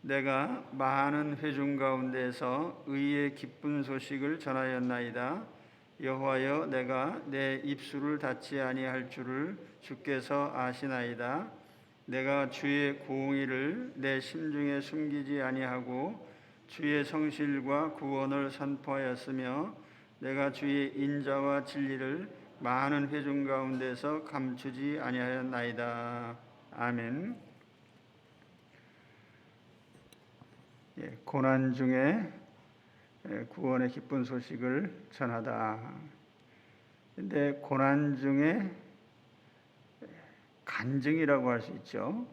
내가 많은 회중 가운데서 의의 기쁜 소식을 전하였나이다. 여호와여, 내가 내 입술을 닫지 아니할 줄을 주께서 아시나이다. 내가 주의 공의를 내 심중에 숨기지 아니하고 주의 성실과 구원을 선포하였으며 내가 주의 인자와 진리를 많은 회중 가운데서 감추지 아니하였나이다. 아멘. 고난 중에 구원의 기쁜 소식을 전하다. 근데 고난 중에 간증이라고 할 수 있죠.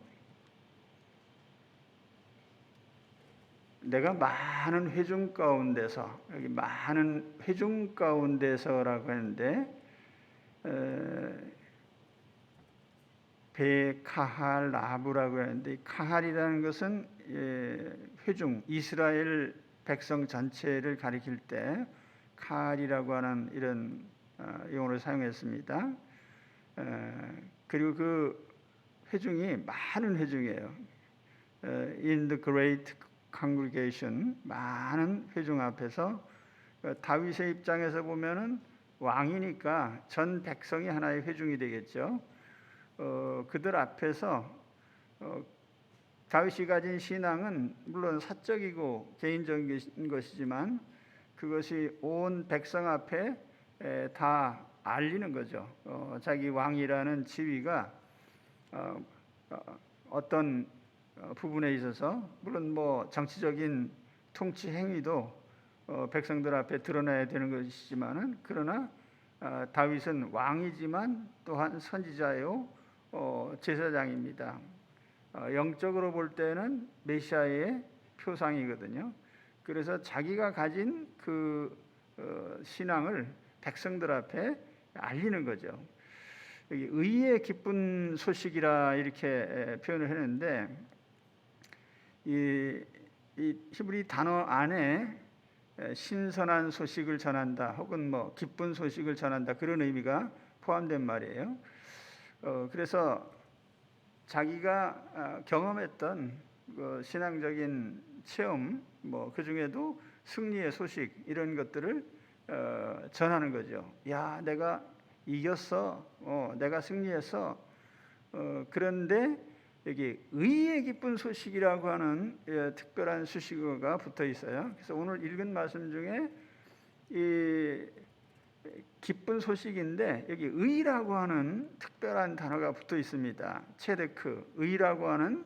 내가 많은 회중 가운데서, 여기 많은 회중 가운데서라고 했는데 베카할라브라고 하는데, 이 카할이라는 것은 회중, 이스라엘 백성 전체를 가리킬 때 카할이라고 하는 이런 용어를 사용했습니다. 그리고 그 회중이 많은 회중이에요. In the great congregation, 많은 회중 앞에서, 다윗의 입장에서 보면은 왕이니까 전 백성이 하나의 회중이 되겠죠. 그들 앞에서 다윗이 가진 신앙은 물론 사적이고 개인적인 것이지만 그것이 온 백성 앞에 다 알리는 거죠. 자기 왕이라는 지위가 어떤 부분에 있어서 물론 뭐 정치적인 통치 행위도 백성들 앞에 드러나야 되는 것이지만은, 그러나 다윗은 왕이지만 또한 선지자요 제사장입니다. 영적으로 볼 때는 메시아의 표상이거든요. 그래서 자기가 가진 그 신앙을 백성들 앞에 알리는 거죠. 여기 의의 기쁜 소식이라 이렇게 표현을 했는데, 이 히브리 단어 안에 신선한 소식을 전한다 혹은 뭐 기쁜 소식을 전한다, 그런 의미가 포함된 말이에요. 그래서 자기가 경험했던 그 신앙적인 체험, 뭐 그 중에도 승리의 소식, 이런 것들을 전하는 거죠. 야, 내가 이겼어. 내가 승리했어. 그런데 여기 의의 기쁜 소식이라고 하는 특별한 수식어가 붙어 있어요. 그래서 오늘 읽은 말씀 중에 이 기쁜 소식인데 여기 의라고 하는 특별한 단어가 붙어 있습니다. 체데크, 의라고 하는,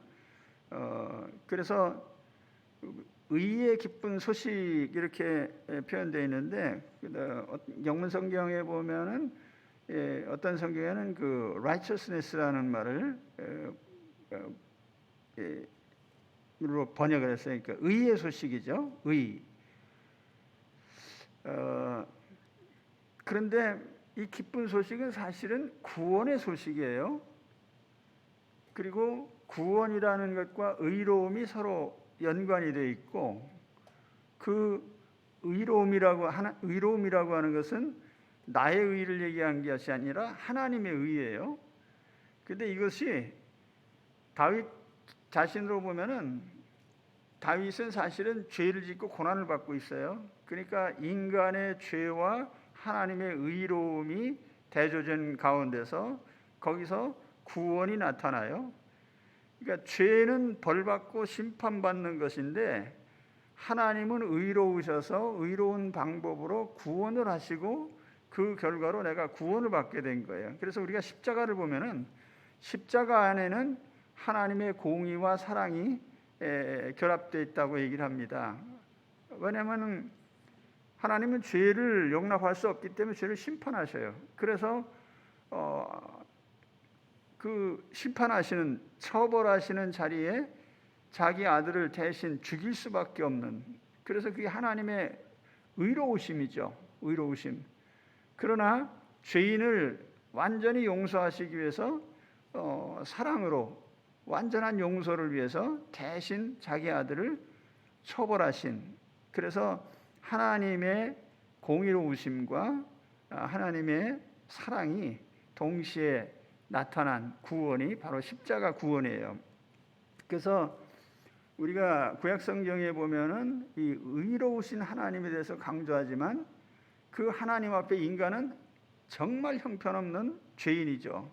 그래서 의의 기쁜 소식 이렇게 표현되어 있는데, 영문 성경에 보면은 어떤 성경에는 그 righteousness라는 말을 로 번역을 했어요. 그러니까 의의 소식이죠. 의. 그런데 이 기쁜 소식은 사실은 구원의 소식이에요. 그리고 구원이라는 것과 의로움이 서로 연관이 되어 있고, 그 의로움이라고 하는 것은 나의 의를 얘기한 것이 아니라 하나님의 의예요. 그런데 이것이 다윗 자신으로 보면은, 다윗은 사실은 죄를 짓고 고난을 받고 있어요. 그러니까 인간의 죄와 하나님의 의로움이 대조된 가운데서 거기서 구원이 나타나요. 그러니까 죄는 벌받고 심판받는 것인데, 하나님은 의로우셔서 의로운 방법으로 구원을 하시고 그 결과로 내가 구원을 받게 된 거예요. 그래서 우리가 십자가를 보면은 십자가 안에는 하나님의 공의와 사랑이 결합되어 있다고 얘기를 합니다. 왜냐하면 하나님은 죄를 용납할 수 없기 때문에 죄를 심판하셔요. 그래서 그 심판하시는, 처벌하시는 자리에 자기 아들을 대신 죽일 수밖에 없는, 그래서 그게 하나님의 의로우심이죠. 의로우심. 그러나 죄인을 완전히 용서하시기 위해서 사랑으로 완전한 용서를 위해서 대신 자기 아들을 처벌하신, 그래서 하나님의 공의로우심과 하나님의 사랑이 동시에 나타난 구원이 바로 십자가 구원이에요. 그래서 우리가 구약 성경에 보면은 이 의로우신 하나님에 대해서 강조하지만 그 하나님 앞에 인간은 정말 형편없는 죄인이죠.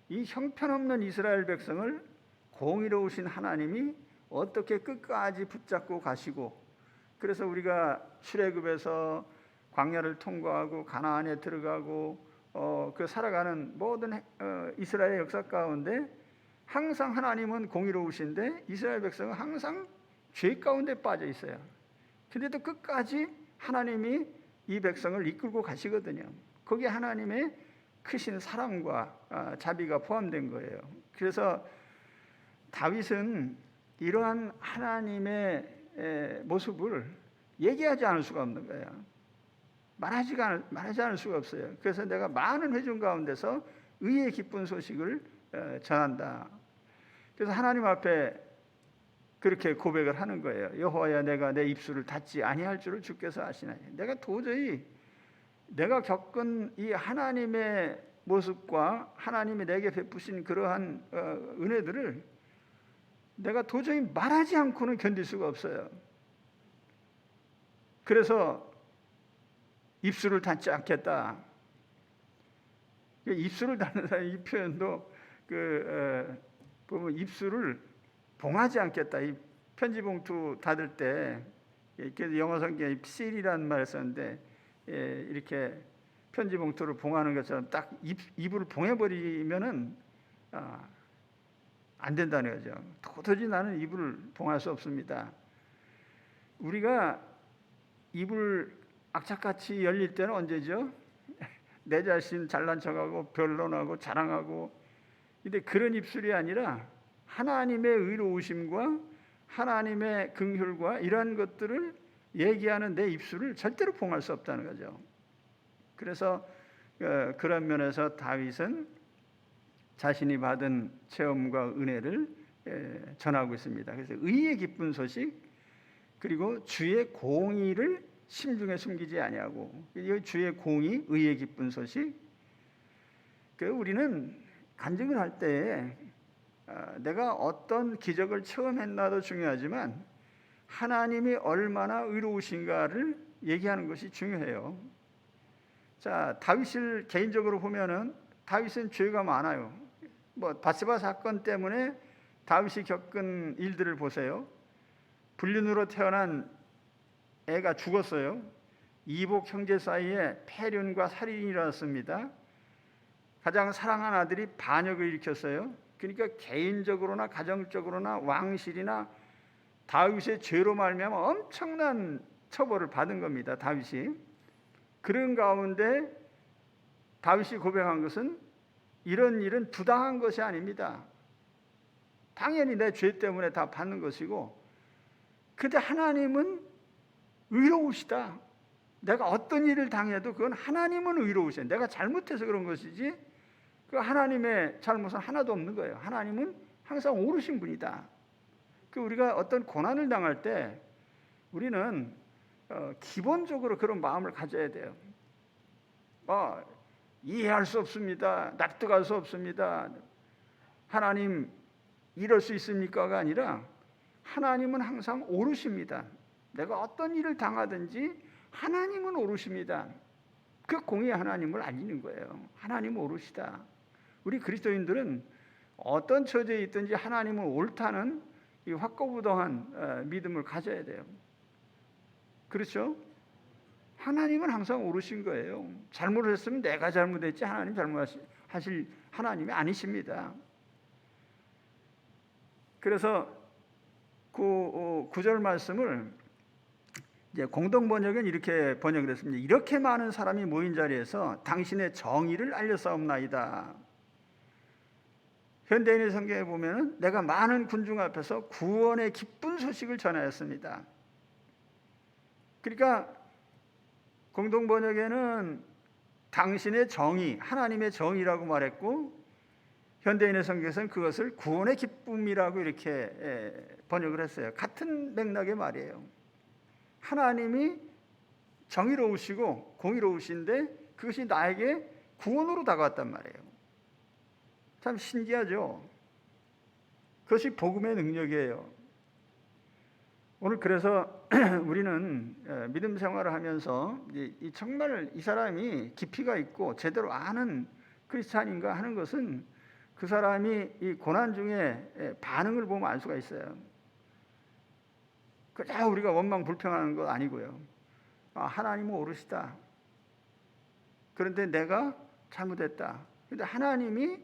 이 형편없는 이스라엘 백성을 공의로우신 하나님이 어떻게 끝까지 붙잡고 가시고, 그래서 우리가 출애굽에서 광야를 통과하고 가나안에 들어가고 그 살아가는 모든 이스라엘 역사 가운데 항상 하나님은 공의로우신데 이스라엘 백성은 항상 죄 가운데 빠져 있어요. 그런데도 끝까지 하나님이 이 백성을 이끌고 가시거든요. 거기에 하나님의 크신 사랑과 자비가 포함된 거예요. 그래서 다윗은 이러한 하나님의 모습을 얘기하지 않을 수가 없는 거예요. 말하지 않을 수가 없어요. 그래서 내가 많은 회중 가운데서 의의 기쁜 소식을 전한다. 그래서 하나님 앞에 그렇게 고백을 하는 거예요. 여호와야, 내가 내 입술을 닫지 아니할 줄을 주께서 아시나니. 내가 도저히 내가 겪은 이 하나님의 모습과 하나님이 내게 베푸신 그러한 은혜들을 내가 도저히 말하지 않고는 견딜 수가 없어요. 그래서 입술을 닫지 않겠다. 입술을 닫는 이 표현도 보면 입술을 봉하지 않겠다. 이 편지 봉투 닫을 때 이렇게 영어 성경에 실이라는 말을 썼는데 이렇게 편지 봉투를 봉하는 것처럼 딱 입을 봉해버리면은 안 된다는 거죠. 도저히 나는 입을 봉할 수 없습니다. 우리가 입을 악착같이 열릴 때는 언제죠? 내 자신 잘난 척하고 변론하고 자랑하고. 근데 그런 입술이 아니라 하나님의 의로우심과 하나님의 긍휼과 이러한 것들을 얘기하는 내 입술을 절대로 봉할 수 없다는 거죠. 그래서 그런 면에서 다윗은 자신이 받은 체험과 은혜를 전하고 있습니다. 그래서 의의 기쁜 소식, 그리고 주의 공의를 심중에 숨기지 아니하고, 주의 공의, 의의 기쁜 소식. 우리는 간증을 할 때에 내가 어떤 기적을 체험했나도 중요하지만 하나님이 얼마나 의로우신가를 얘기하는 것이 중요해요. 자, 다윗을 개인적으로 보면은 다윗은 죄가 많아요. 바세바 사건 때문에 다윗이 겪은 일들을 보세요. 불륜으로 태어난 애가 죽었어요. 이복 형제 사이에 폐륜과 살인이 일어났습니다. 가장 사랑한 아들이 반역을 일으켰어요. 그러니까 개인적으로나 가정적으로나 왕실이나 다윗의 죄로 말미암아 엄청난 처벌을 받은 겁니다. 다윗이. 그런 가운데 다윗이 고백한 것은 이런 일은 부당한 것이 아닙니다. 당연히 내 죄 때문에 다 받는 것이고, 그런데 하나님은 의로우시다. 내가 어떤 일을 당해도 그건 하나님은 의로우셔. 내가 잘못해서 그런 것이지 그 하나님의 잘못은 하나도 없는 거예요. 하나님은 항상 옳으신 분이다. 우리가 어떤 고난을 당할 때 우리는 기본적으로 그런 마음을 가져야 돼요. 이해할 수 없습니다. 납득할 수 없습니다. 하나님 이럴 수 있습니까가 아니라 하나님은 항상 옳으십니다. 내가 어떤 일을 당하든지 하나님은 옳으십니다. 그 공의 하나님을 알리는 거예요. 하나님은 옳으시다. 우리 그리스도인들은 어떤 처지에 있든지 하나님은 옳다는 이 확고부동한 믿음을 가져야 돼요. 그렇죠? 하나님은 항상 옳으신 거예요. 잘못을 했으면 내가 잘못했지 하나님 잘못하실 하나님이 아니십니다. 그래서 그 9절 말씀을 이제 공동 번역은 이렇게 번역을 했습니다. 이렇게 많은 사람이 모인 자리에서 당신의 정의를 알렸사옵나이다. 현대인의 성경에 보면은 내가 많은 군중 앞에서 구원의 기쁜 소식을 전하였습니다. 그러니까 공동 번역에는 당신의 정의, 하나님의 정의라고 말했고, 현대인의 성경에서는 그것을 구원의 기쁨이라고 이렇게 번역을 했어요. 같은 맥락의 말이에요. 하나님이 정의로우시고 공의로우신데 그것이 나에게 구원으로 다가왔단 말이에요. 참 신기하죠. 그것이 복음의 능력이에요. 오늘 그래서 우리는 믿음 생활을 하면서 이 정말 이 사람이 깊이가 있고 제대로 아는 크리스찬인가 하는 것은 그 사람이 이 고난 중에 반응을 보면 알 수가 있어요. 그냥 우리가 원망 불평하는 거 아니고요. 하나님은 오르시다. 그런데 내가 잘못했다. 그런데 하나님이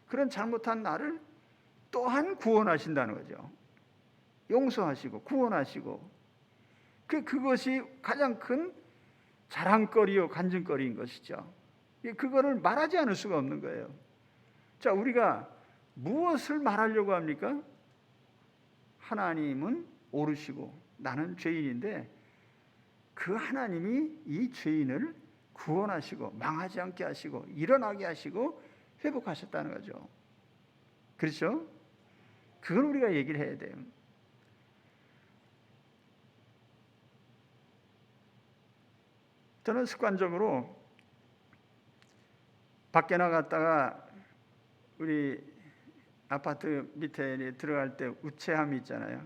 그런 잘못한 나를 또한 구원하신다는 거죠. 용서하시고 구원하시고 그것이 가장 큰 자랑거리요 간증거리인 것이죠. 그거를 말하지 않을 수가 없는 거예요. 자, 우리가 무엇을 말하려고 합니까? 하나님은 오르시고 나는 죄인인데 그 하나님이 이 죄인을 구원하시고 망하지 않게 하시고 일어나게 하시고 회복하셨다는 거죠. 그렇죠? 그걸 우리가 얘기를 해야 돼요. 저는 습관적으로 밖에 나갔다가 우리 아파트 밑에 들어갈 때 우체함이 있잖아요.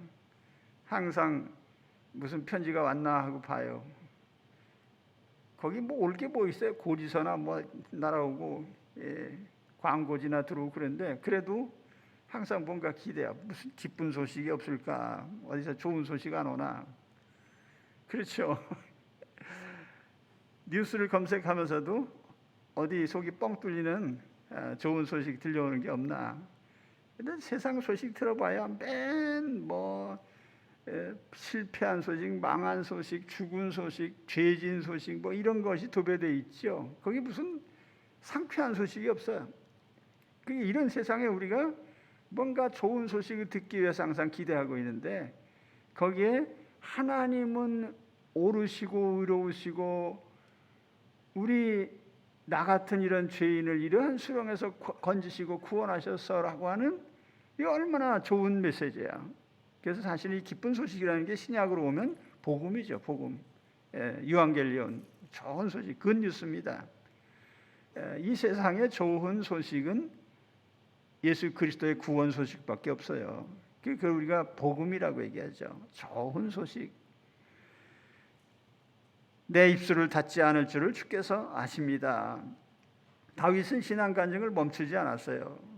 항상 무슨 편지가 왔나 하고 봐요. 거기 뭐 올 게 뭐 있어요? 고지서나 뭐 날아오고 광고지나 들어오고 그런데 그래도 항상 뭔가 기대야. 무슨 기쁜 소식이 없을까? 어디서 좋은 소식 안 오나? 그렇죠. 뉴스를 검색하면서도 어디 속이 뻥 뚫리는 좋은 소식 들려오는 게 없나? 근데 세상 소식 들어봐야 맨 뭐 실패한 소식, 망한 소식, 죽은 소식, 죄진 소식 뭐 이런 것이 도배되어 있죠. 거기 무슨 상쾌한 소식이 없어요. 이런 세상에 우리가 뭔가 좋은 소식을 듣기 위해서 항상 기대하고 있는데 거기에 하나님은 오르시고 의로우시고 우리 나 같은 이런 죄인을 이러한 수렁에서 건지시고 구원하셨어라고 하는 이 얼마나 좋은 메시지야. 그래서 사실 이 기쁜 소식이라는 게 신약으로 오면 복음이죠. 복음. 유앙겔리온 좋은 소식, 굿뉴스입니다. 이 세상의 좋은 소식은 예수 그리스도의 구원 소식밖에 없어요. 그걸 우리가 복음이라고 얘기하죠. 좋은 소식. 내 입술을 닫지 않을 줄을 주께서 아십니다. 다윗은 신앙 간증을 멈추지 않았어요.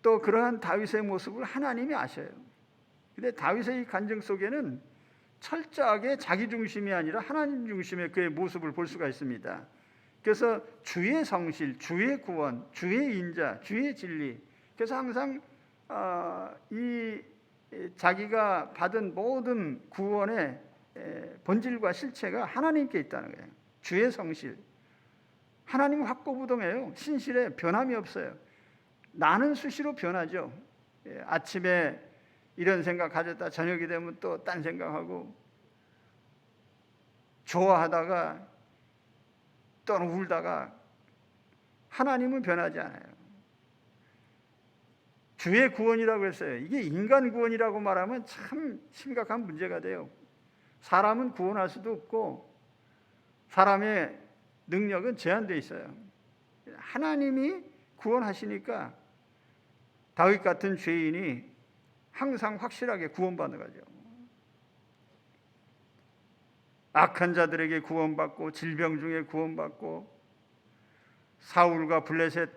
또 그러한 다윗의 모습을 하나님이 아셔요. 근데 다윗의 이 간증 속에는 철저하게 자기 중심이 아니라 하나님 중심의 그의 모습을 볼 수가 있습니다. 그래서 주의 성실, 주의 구원, 주의 인자, 주의 진리. 그래서 항상 이 자기가 받은 모든 구원의 본질과 실체가 하나님께 있다는 거예요. 주의 성실. 하나님 확고부동해요. 신실해. 변함이 없어요. 나는 수시로 변하죠. 아침에 이런 생각 가졌다 저녁이 되면 또 딴 생각하고 좋아하다가 또는 울다가 하나님은 변하지 않아요. 주의 구원이라고 했어요. 이게 인간 구원이라고 말하면 참 심각한 문제가 돼요. 사람은 구원할 수도 없고 사람의 능력은 제한되어 있어요. 하나님이 구원하시니까 다윗 같은 죄인이 항상 확실하게 구원받는 거죠. 악한 자들에게 구원받고 질병 중에 구원받고 사울과 블레셋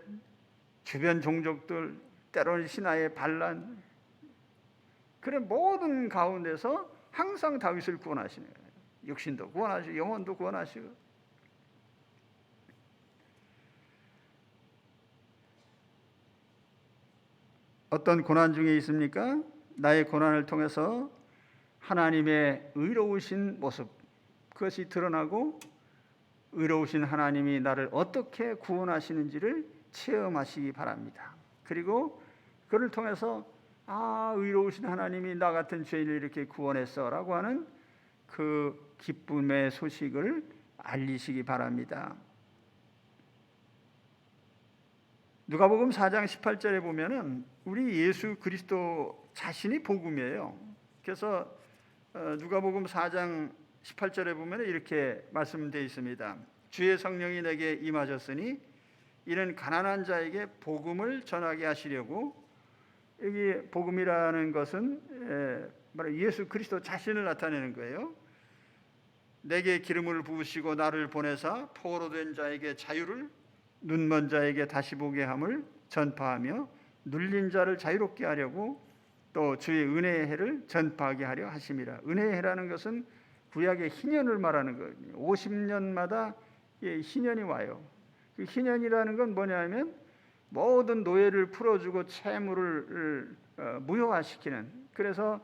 주변 종족들 때로는 신하의 반란 그런 모든 가운데서 항상 다윗을 구원하시는 거예요. 육신도 구원하시고 영혼도 구원하시고 어떤 고난 중에 있습니까? 나의 고난을 통해서 하나님의 의로우신 모습 그것이 드러나고 의로우신 하나님이 나를 어떻게 구원하시는지를 체험하시기 바랍니다. 그리고 그를 통해서 의로우신 하나님이 나 같은 죄인을 이렇게 구원했어라고 하는 그 기쁨의 소식을 알리시기 바랍니다. 누가복음 4장 18절에 보면은 우리 예수 그리스도 자신이 복음이에요. 그래서 누가복음 4장 18절에 보면 이렇게 말씀되어 있습니다. 주의 성령이 내게 임하셨으니 이는 가난한 자에게 복음을 전하게 하시려고 여기 복음이라는 것은 바로 예수 그리스도 자신을 나타내는 거예요. 내게 기름을 부으시고 나를 보내사 포로된 자에게 자유를, 눈먼 자에게 다시 보게 함을 전파하며 눌린 자를 자유롭게 하려고 또 주의 은혜의 해를 전파하게 하려 하심이라. 은혜의 해라는 것은 구약의 희년을 말하는 거예요. 50년마다 희년이 와요. 그 희년이라는 건 뭐냐면 모든 노예를 풀어주고 채무를 무효화시키는, 그래서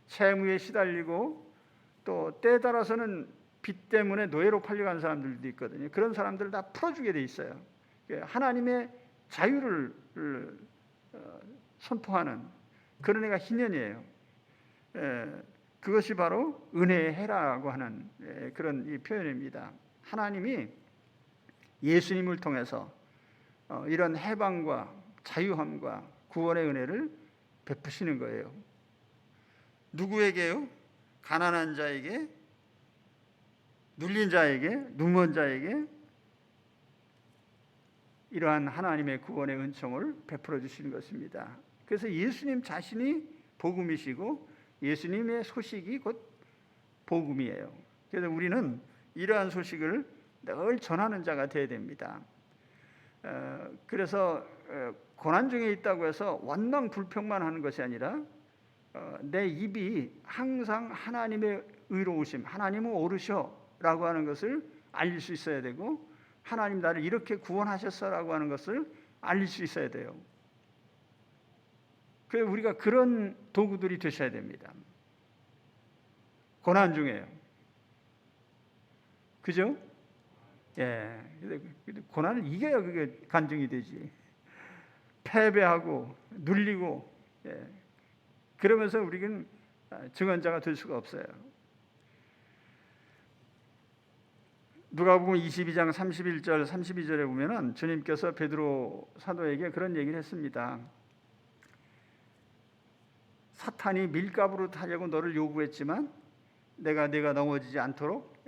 채무에 시달리고 또 때에 따라서는 빚 때문에 노예로 팔려간 사람들도 있거든요. 그런 사람들을 다 풀어주게 돼 있어요. 하나님의 자유를 선포하는 그런 애가 희년이에요. 그것이 바로 은혜의 해라고 하는 그런 이 표현입니다. 하나님이 예수님을 통해서 이런 해방과 자유함과 구원의 은혜를 베푸시는 거예요. 누구에게요? 가난한 자에게, 눌린 자에게, 눈먼 자에게 이러한 하나님의 구원의 은총을 베풀어 주시는 것입니다. 그래서 예수님 자신이 복음이시고 예수님의 소식이 곧 복음이에요. 그래서 우리는 이러한 소식을 늘 전하는 자가 되어야 됩니다. 그래서 고난 중에 있다고 해서 원망 불평만 하는 것이 아니라 내 입이 항상 하나님의 의로우심, 하나님은 옳으셔라고 하는 것을 알릴 수 있어야 되고, 하나님 나를 이렇게 구원하셨어라고 하는 것을 알릴 수 있어야 돼요. 그래서 우리가 그런 도구들이 되셔야 됩니다. 고난 중에요. 그죠? 예. 고난을 이겨야 그게 간증이 되지. 패배하고 눌리고, 예. 그러면서 우리는 증언자가 될 수가 없어요. 누가복음 22장 31절 32절에 보면은 주님께서 베드로 사도에게 그런 얘기를 했습니다. 사탄이 밀가부로 타려고 너를 요구했지만 내가 넘어지지 않도록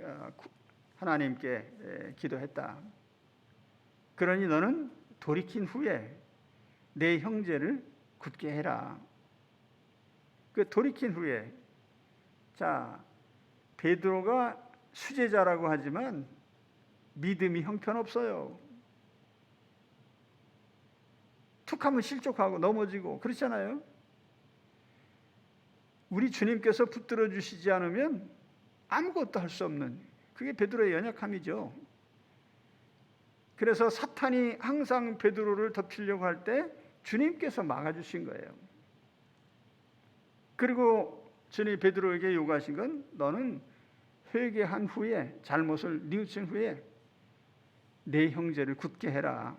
하나님께 기도했다. 그러니 너는 돌이킨 후에 내 형제를 굳게 해라. 그 돌이킨 후에, 자, 베드로가 수제자라고 하지만 믿음이 형편없어요. 툭하면 실족하고 넘어지고 그렇잖아요. 우리 주님께서 붙들어 주시지 않으면 아무것도 할 수 없는, 그게 베드로의 연약함이죠. 그래서 사탄이 항상 베드로를 덮치려고 할 때 주님께서 막아주신 거예요. 그리고 주님이 베드로에게 요구하신 건 너는 회개한 후에, 잘못을 뉘우친 후에 내 형제를 굳게 해라.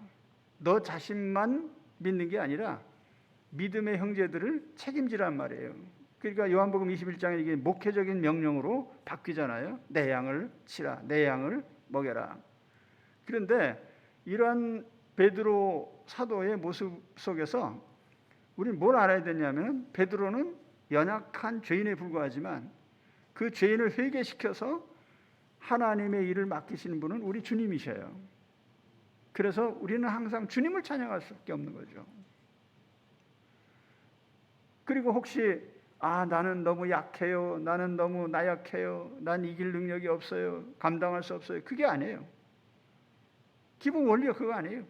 너 자신만 믿는 게 아니라 믿음의 형제들을 책임지란 말이에요. 그러니까 요한복음 21장에 이게 목회적인 명령으로 바뀌잖아요. 내 양을 치라, 내 양을 먹여라. 그런데 이러한 베드로 사도의 모습 속에서 우리는 뭘 알아야 되냐면, 베드로는 연약한 죄인에 불과하지만 그 죄인을 회개시켜서 하나님의 일을 맡기시는 분은 우리 주님이셔요. 그래서 우리는 항상 주님을 찬양할 수밖에 없는 거죠. 그리고 혹시 나는 너무 약해요, 나는 너무 나약해요, 난 이길 능력이 없어요, 감당할 수 없어요, 그게 아니에요. 기본 원리가 그거 아니에요.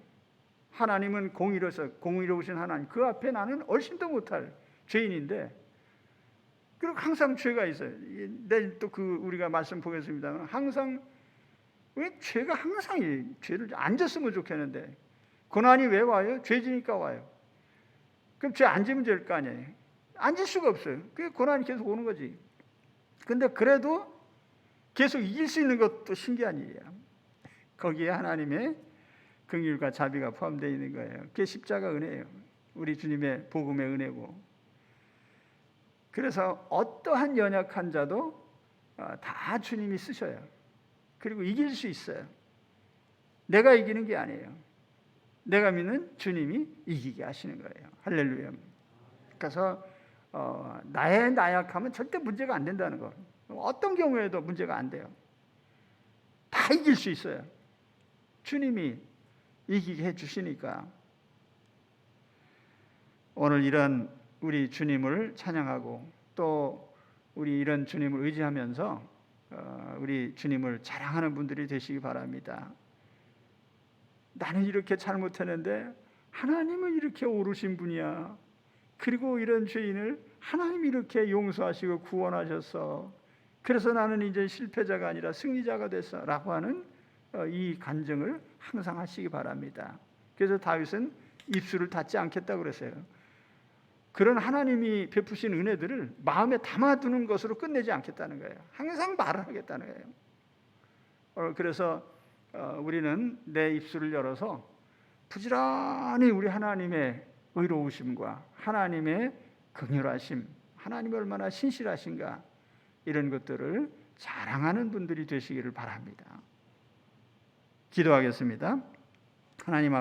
하나님은 공의로우신 하나님, 그 앞에 나는 얼씬도 못할 죄인인데, 그리고 항상 죄가 있어요. 내일 또 우리가 말씀 보겠습니다만, 항상 왜 죄가 항상 죄를 안 졌으면 좋겠는데, 고난이 왜 와요? 죄지니까 와요. 그럼 죄 안 지면 될 거 아니에요. 안 질 수가 없어요. 그 고난이 계속 오는 거지. 근데 그래도 계속 이길 수 있는 것도 신기한 일이야. 거기에 하나님의 긍휼과 자비가 포함되어 있는 거예요. 그게 십자가 은혜예요. 우리 주님의 복음의 은혜고. 그래서 어떠한 연약한 자도 다 주님이 쓰셔요. 그리고 이길 수 있어요. 내가 이기는 게 아니에요. 내가 믿는 주님이 이기게 하시는 거예요. 할렐루야. 그래서 나의 나약함은 절대 문제가 안 된다는 거. 어떤 경우에도 문제가 안 돼요. 다 이길 수 있어요. 주님이 이기게 해주시니까. 오늘 이런 우리 주님을 찬양하고 또 우리 이런 주님을 의지하면서 우리 주님을 자랑하는 분들이 되시기 바랍니다. 나는 이렇게 잘못했는데 하나님은 이렇게 오르신 분이야. 그리고 이런 죄인을 하나님이 이렇게 용서하시고 구원하셔서 그래서 나는 이제 실패자가 아니라 승리자가 됐어 라고 하는 이 간증을 항상 하시기 바랍니다. 그래서 다윗은 입술을 닫지 않겠다고 그랬어요. 그런 하나님이 베푸신 은혜들을 마음에 담아두는 것으로 끝내지 않겠다는 거예요. 항상 말을 하겠다는 거예요. 그래서 우리는 내 입술을 열어서 부지런히 우리 하나님의 의로우심과 하나님의 긍휼하심, 하나님이 얼마나 신실하신가 이런 것들을 자랑하는 분들이 되시기를 바랍니다. 기도하겠습니다. 하나님 아버지